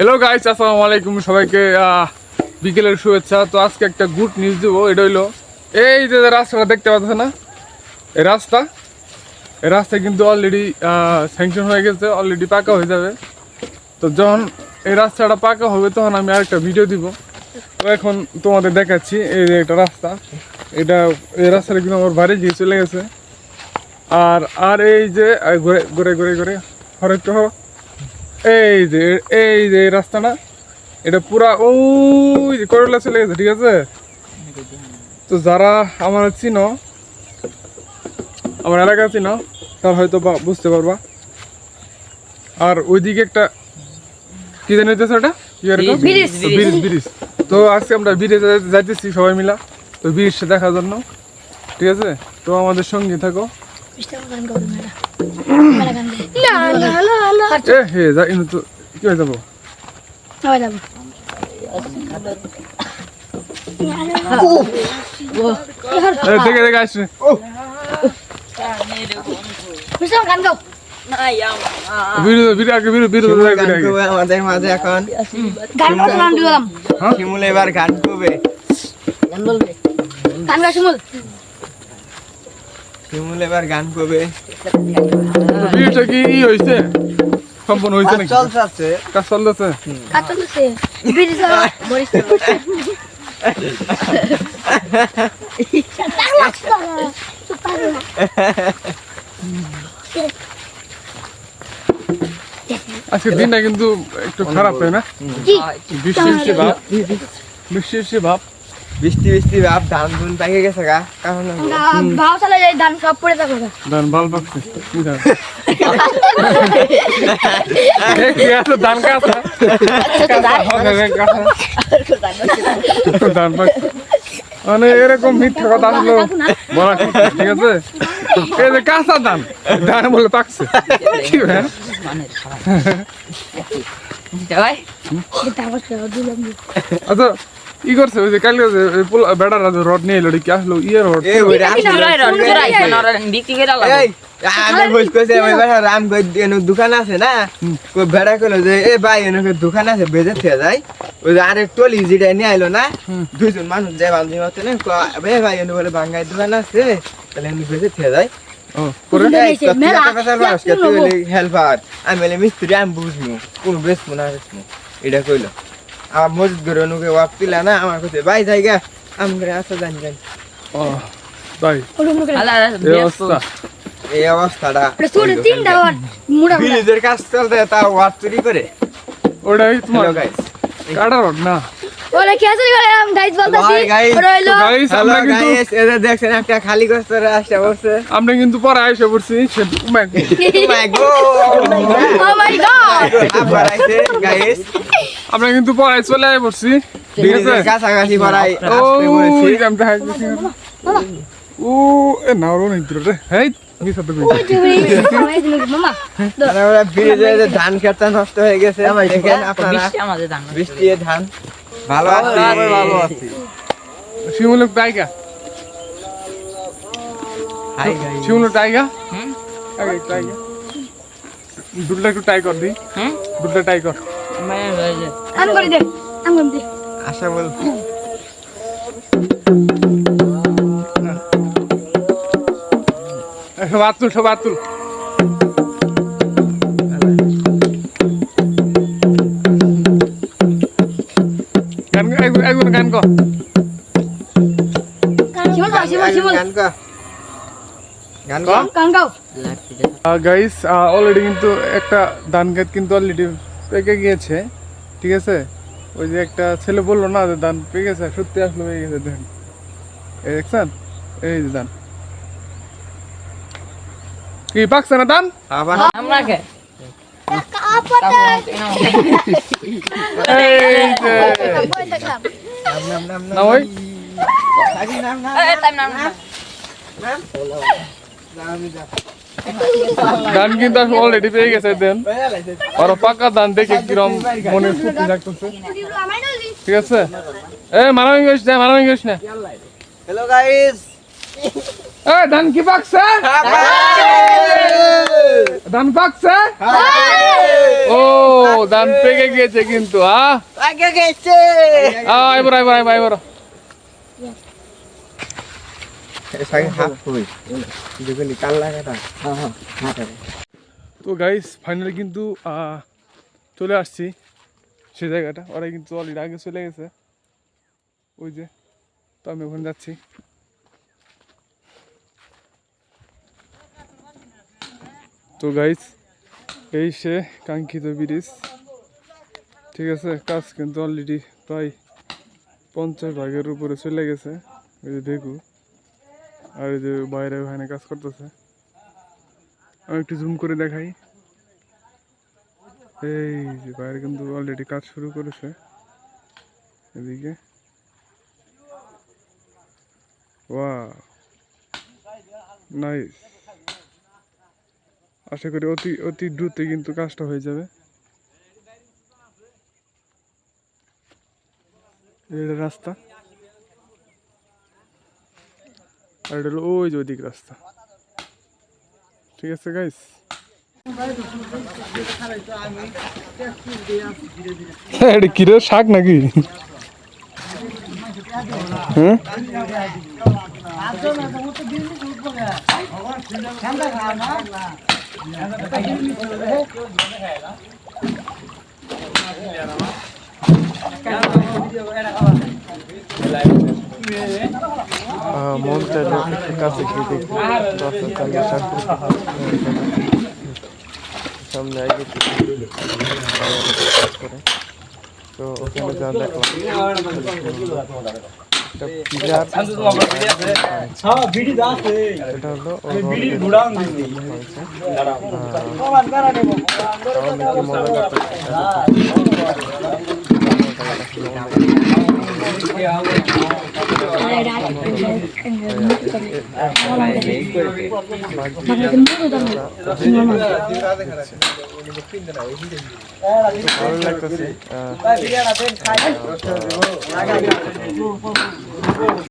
Hello guys, আসসালামু আলাইকুম। সবাইকে বিকেলের শুভেচ্ছা। তো আজকে একটা গুড নিউজ দেবো। এটা হইলো এই যে রাস্তাটা দেখতে পাচ্ছ না, এই রাস্তা কিন্তু অলরেডি স্যাংশন হয়ে গেছে, অলরেডি পাকা হয়ে যাবে। তো যখন এই রাস্তাটা পাকা হবে তখন আমি আরেকটা ভিডিও দিব। তো এখন তোমাদের দেখাচ্ছি এই যে একটা রাস্তা, এই রাস্তাটা কিন্তু আমার বাড়ি গিয়ে চলে গেছে। আর এই যে ঘুরে ঘুরে ঘুরে হরেকটা এই যে রাস্তাটা, এটা পুরা ওই যে করলা চলে গেছে, ঠিক আছে? তো যারা আমার চিনো, আমার এলাকা চিনো, তার হয়তো বুঝতে পারবা। আর ওইদিকে একটা কি জানি হইতেছে, ওটা ব্রিজ। তো আজকে আমরা ব্রিজে যাইতেছি সবাই মিলা, তো ব্রিজটা দেখার জন্য, ঠিক আছে? তো আমাদের সঙ্গে থাকো। কি হয়ে যাবো? দেখে দেখে আসছে। আমাদের মাঝে এখন শিমুল এবার গান করবে। শিমুল এবার গান করবে। ভিডিওটা কি হয়েছে, সম্পূর্ণ হয়েছে নাকি? চলছে, কাজ চলতেছে। আজকে দিনটা কিন্তু একটু খারাপ, তাই না? বৃষ্টি ভাব, বৃষ্টি ভাব। ধান ধুন পাকে গেছে গা, কারণ ধান সব পড়ে থাকো। ধান ভাল পাকছে। কি ধান? ধান কাঁচা ধান পাকছে, মানে এরকম মিথ্যা কথা আসলো বলা ঠিক, ঠিক আছে? এই যে কাঁচা ধান বলে পাকছে, কি ভাই? আচ্ছা, ই করছে ওই যে কালকে বেড়ার রড নিয়ে এলো, কি আসলো? ইয়ে রড দোকান আছে না, বেড়া করলো যে এ ভাই দোকান আছে, বেজে থেকে যায়। ওই যে আরেক টলি যেটা নিয়ে আইলো না, দুইজন মানুষ যায় বান্ধবী মতো না, ভাই বলে বাঙ্গাই দোকান আছে, তাহলে বেজে থেকে যায়। হেল্পার আমি মিস্ত্রি, আমি বুঝবো কোন বেসবো না বেসবো, এটা কইলো। আমার মসজিদ করে অনুকে ওয়াপ দিলা না, আমার কাছে ভাই জায়গা আমি আসা জানি এই অবস্থাটা ব্রিজের কাজ চলতে তা ওয়াপ চুরি করে। ওটাই তোমার কাটা রড না? দেখছেন একটা খালি কষ্ট আসতে বলছে, আমরা কিন্তু পরে এসে পড়ছি। আমরা কিন্তু পরে চলে পড়ছি, ঠিক আছে? কাছাকাছি পড়াই ও এ না ওর অনেক দূরে রে। হেই ধান খেতে নষ্ট হয়ে গেছে, বৃষ্টি ধান ভালো আছে। শিমুলের টাইগা, শিমুলের টাইগা, দুধটা একটু টাই কর দি, দুধটা টাই কর। আশা বল সব আতুল গান কর। গাইস অলরেডি কিন্তু একটা ধান ক্ষেত কিন্তু অলরেডি পেকে গিয়েছে, ঠিক আছে? ওই যে একটা ছেলে বললো না যে ধান পেকে গেছে, সত্যি আসলে পেকে গেছে। দেখেন, এই দেখছেন, এই যে ধান কি পাকছে না ধান? ধান কিন্তু অলরেডি পেয়ে গেছে। দেন আর পাকা ধান দেখে কিরম মনে ফুর্তি লাগতেছে, ঠিক আছে? মারামারি করিস না। হ্যালো গাইস, ধান কি পাকছে? ধান পাকছে? ও ধান পেকে গেছে কিন্তু এবার তো গাইস ফাইনালি কিন্তু চলে আসছি সে জায়গাটা। ওরা কিন্তু অলরেডি আগে চলে গেছে, ওই যে। তো আমি ওখানে যাচ্ছি। তো গাইস এই সে কাঙ্ক্ষিত ব্রিজ, ঠিক আছে। কাজ কিন্তু অলরেডি প্রায় 50% উপরে চলে গেছে। এই যে দেখু, আর এই যে বাইরে ওখানে কাজ করতেছে। আমি একটু জুম করে দেখাই। এই যে বাইরে কিন্তু অলরেডি কাজ শুরু করেছে এদিকে। Wow nice. আশা করি অতি দ্রুতই কিন্তু কাজটা হয়ে যাবে। এটা রাস্তা, আর এটা হলো ওই যে ওইদিক রাস্তা, ঠিক আছে গাইস। এটা কিরে শাক নাকি? হ্যাঁ মন চাইলো একটু কাছে গিয়ে দেখি সামনে আগে করে। তো ওখানে যা দেখলাম এটা হলো ভালো লাগতেছে।